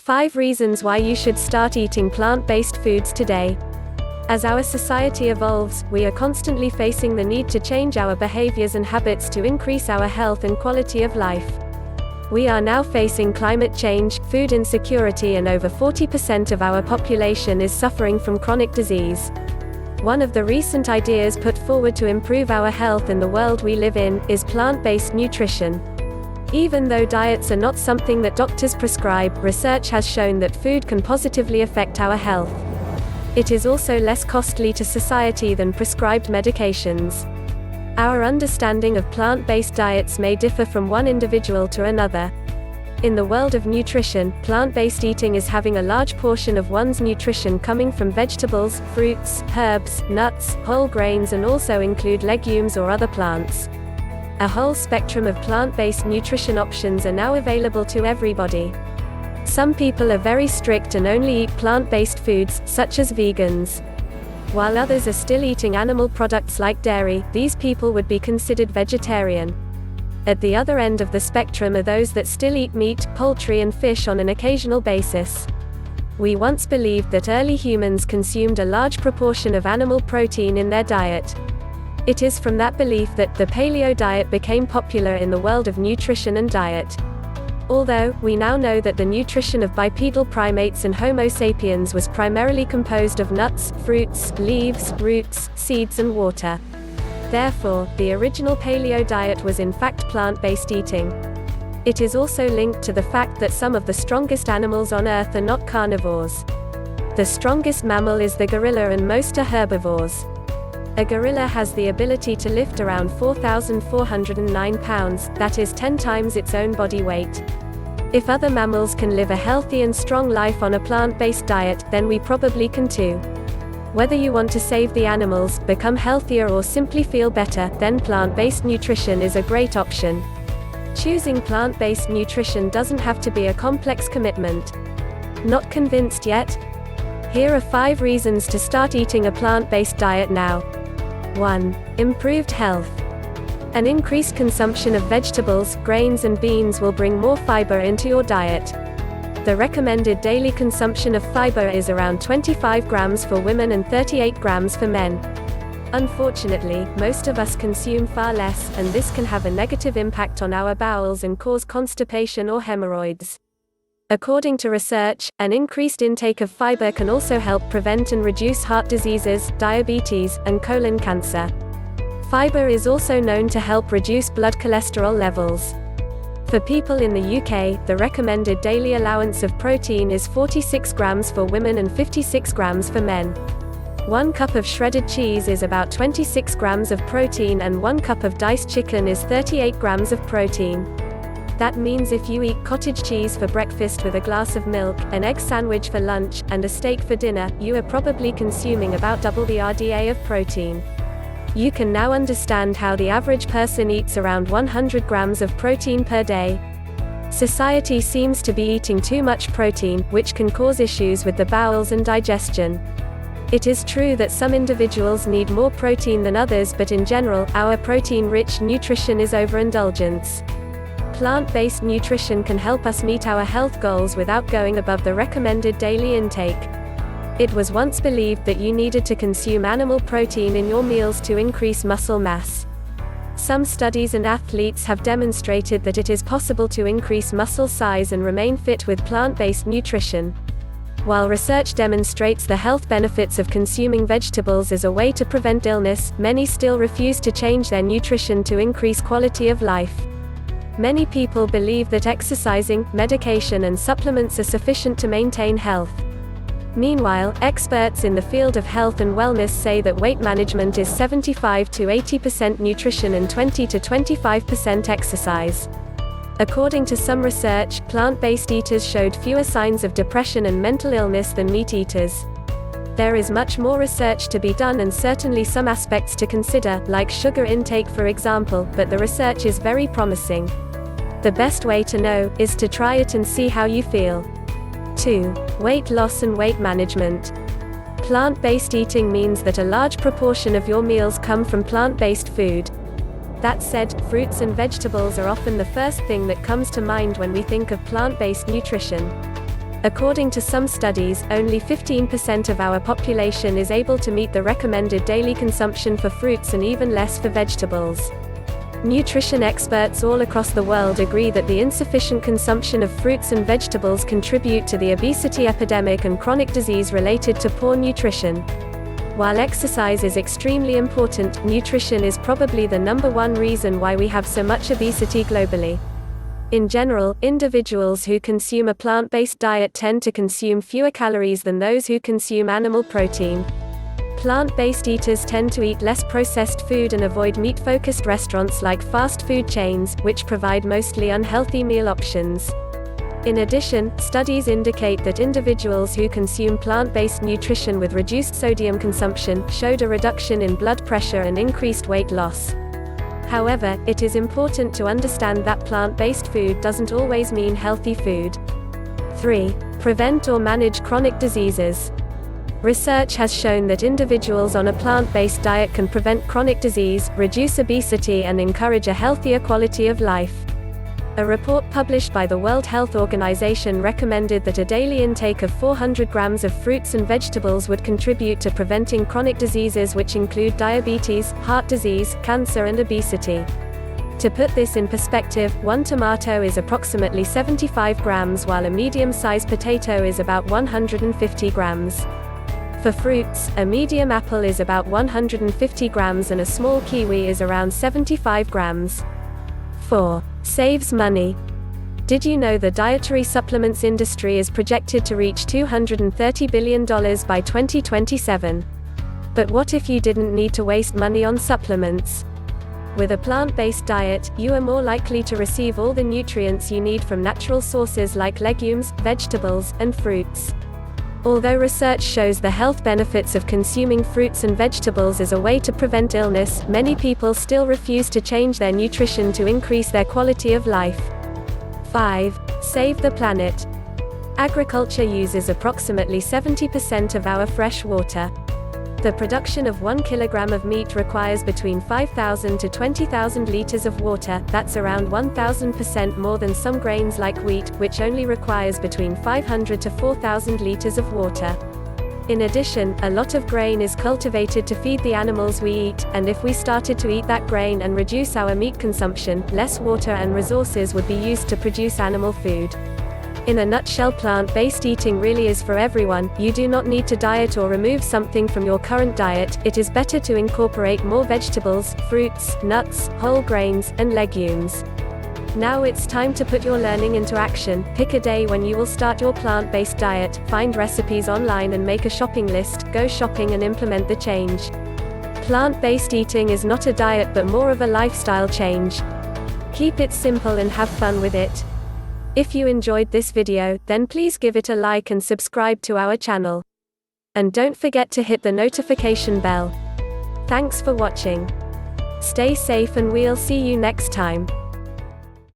5 reasons why you should start eating plant-based foods today. As our society evolves, we are constantly facing the need to change our behaviors and habits to increase our health and quality of life. We are now facing climate change, food insecurity, and over 40% of our population is suffering from chronic disease. One of the recent ideas put forward to improve our health in the world we live in is plant-based nutrition. Even though diets are not something that doctors prescribe, research has shown that food can positively affect our health. It is also less costly to society than prescribed medications. Our understanding of plant-based diets may differ from one individual to another. In the world of nutrition, plant-based eating is having a large portion of one's nutrition coming from vegetables, fruits, herbs, nuts, whole grains, and also include legumes or other plants. A whole spectrum of plant-based nutrition options are now available to everybody. Some people are very strict and only eat plant-based foods, such as vegans. While others are still eating animal products like dairy, these people would be considered vegetarian. At the other end of the spectrum are those that still eat meat, poultry, and fish on an occasional basis. We once believed that early humans consumed a large proportion of animal protein in their diet. It is from that belief that the paleo diet became popular in the world of nutrition and diet. Although, we now know that the nutrition of bipedal primates and Homo sapiens was primarily composed of nuts, fruits, leaves, roots, seeds, and water. Therefore, the original paleo diet was in fact plant-based eating. It is also linked to the fact that some of the strongest animals on Earth are not carnivores. The strongest mammal is the gorilla, and most are herbivores. A gorilla has the ability to lift around 4,409 pounds, that is 10 times its own body weight. If other mammals can live a healthy and strong life on a plant-based diet, then we probably can too. Whether you want to save the animals, become healthier, or simply feel better, then plant-based nutrition is a great option. Choosing plant-based nutrition doesn't have to be a complex commitment. Not convinced yet? Here are 5 reasons to start eating a plant-based diet now. 1. Improved health. An increased consumption of vegetables, grains, and beans will bring more fiber into your diet. The recommended daily consumption of fiber is around 25 grams for women and 38 grams for men. Unfortunately, most of us consume far less, and this can have a negative impact on our bowels and cause constipation or hemorrhoids. According to research, an increased intake of fiber can also help prevent and reduce heart diseases, diabetes, and colon cancer. Fiber is also known to help reduce blood cholesterol levels. For people in the UK, the recommended daily allowance of protein is 46 grams for women and 56 grams for men. 1 cup of shredded cheese is about 26 grams of protein, and 1 cup of diced chicken is 38 grams of protein. That means if you eat cottage cheese for breakfast with a glass of milk, an egg sandwich for lunch, and a steak for dinner, you are probably consuming about double the RDA of protein. You can now understand how the average person eats around 100 grams of protein per day. Society seems to be eating too much protein, which can cause issues with the bowels and digestion. It is true that some individuals need more protein than others, but in general, our protein-rich nutrition is overindulgence. Plant-based nutrition can help us meet our health goals without going above the recommended daily intake. It was once believed that you needed to consume animal protein in your meals to increase muscle mass. Some studies and athletes have demonstrated that it is possible to increase muscle size and remain fit with plant-based nutrition. While research demonstrates the health benefits of consuming vegetables as a way to prevent illness, many still refuse to change their nutrition to increase quality of life. Many people believe that exercising, medication, and supplements are sufficient to maintain health. Meanwhile, experts in the field of health and wellness say that weight management is 75 to 80% nutrition and 20 to 25% exercise. According to some research, plant-based eaters showed fewer signs of depression and mental illness than meat eaters. There is much more research to be done and certainly some aspects to consider, like sugar intake for example, but the research is very promising. The best way to know is to try it and see how you feel. 2. Weight loss and weight management. Plant-based eating means that a large proportion of your meals come from plant-based food. That said, fruits and vegetables are often the first thing that comes to mind when we think of plant-based nutrition. According to some studies, only 15% of our population is able to meet the recommended daily consumption for fruits and even less for vegetables. Nutrition experts all across the world agree that the insufficient consumption of fruits and vegetables contribute to the obesity epidemic and chronic disease related to poor nutrition. While exercise is extremely important, nutrition is probably the #1 reason why we have so much obesity globally. In general, individuals who consume a plant-based diet tend to consume fewer calories than those who consume animal protein. Plant-based eaters tend to eat less processed food and avoid meat-focused restaurants like fast food chains, which provide mostly unhealthy meal options. In addition, studies indicate that individuals who consume plant-based nutrition with reduced sodium consumption showed a reduction in blood pressure and increased weight loss. However, it is important to understand that plant-based food doesn't always mean healthy food. 3. Prevent or manage chronic diseases. Research has shown that individuals on a plant-based diet can prevent chronic disease, reduce obesity, and encourage a healthier quality of life. A report published by the World Health Organization recommended that a daily intake of 400 grams of fruits and vegetables would contribute to preventing chronic diseases which include diabetes, heart disease, cancer, and obesity. To put this in perspective, one tomato is approximately 75 grams while a medium-sized potato is about 150 grams. For fruits, a medium apple is about 150 grams and a small kiwi is around 75 grams. 4. Saves money. Did you know the dietary supplements industry is projected to reach $230 billion by 2027? But what if you didn't need to waste money on supplements? With a plant-based diet, you are more likely to receive all the nutrients you need from natural sources like legumes, vegetables, and fruits. Although research shows the health benefits of consuming fruits and vegetables as a way to prevent illness, many people still refuse to change their nutrition to increase their quality of life. 5. Save the planet. Agriculture uses approximately 70% of our fresh water. The production of 1 kilogram of meat requires between 5,000 to 20,000 liters of water, that's around 1,000% more than some grains like wheat, which only requires between 500 to 4,000 liters of water. In addition, a lot of grain is cultivated to feed the animals we eat, and if we started to eat that grain and reduce our meat consumption, less water and resources would be used to produce animal food. In a nutshell, plant-based eating really is for everyone. You do not need to diet or remove something from your current diet. It is better to incorporate more vegetables, fruits, nuts, whole grains, and legumes. Now it's time to put your learning into action. Pick a day when you will start your plant-based diet, find recipes online and make a shopping list, go shopping and implement the change. Plant-based eating is not a diet but more of a lifestyle change. Keep it simple and have fun with it. If you enjoyed this video, then please give it a like and subscribe to our channel. And don't forget to hit the notification bell. Thanks for watching. Stay safe and we'll see you next time.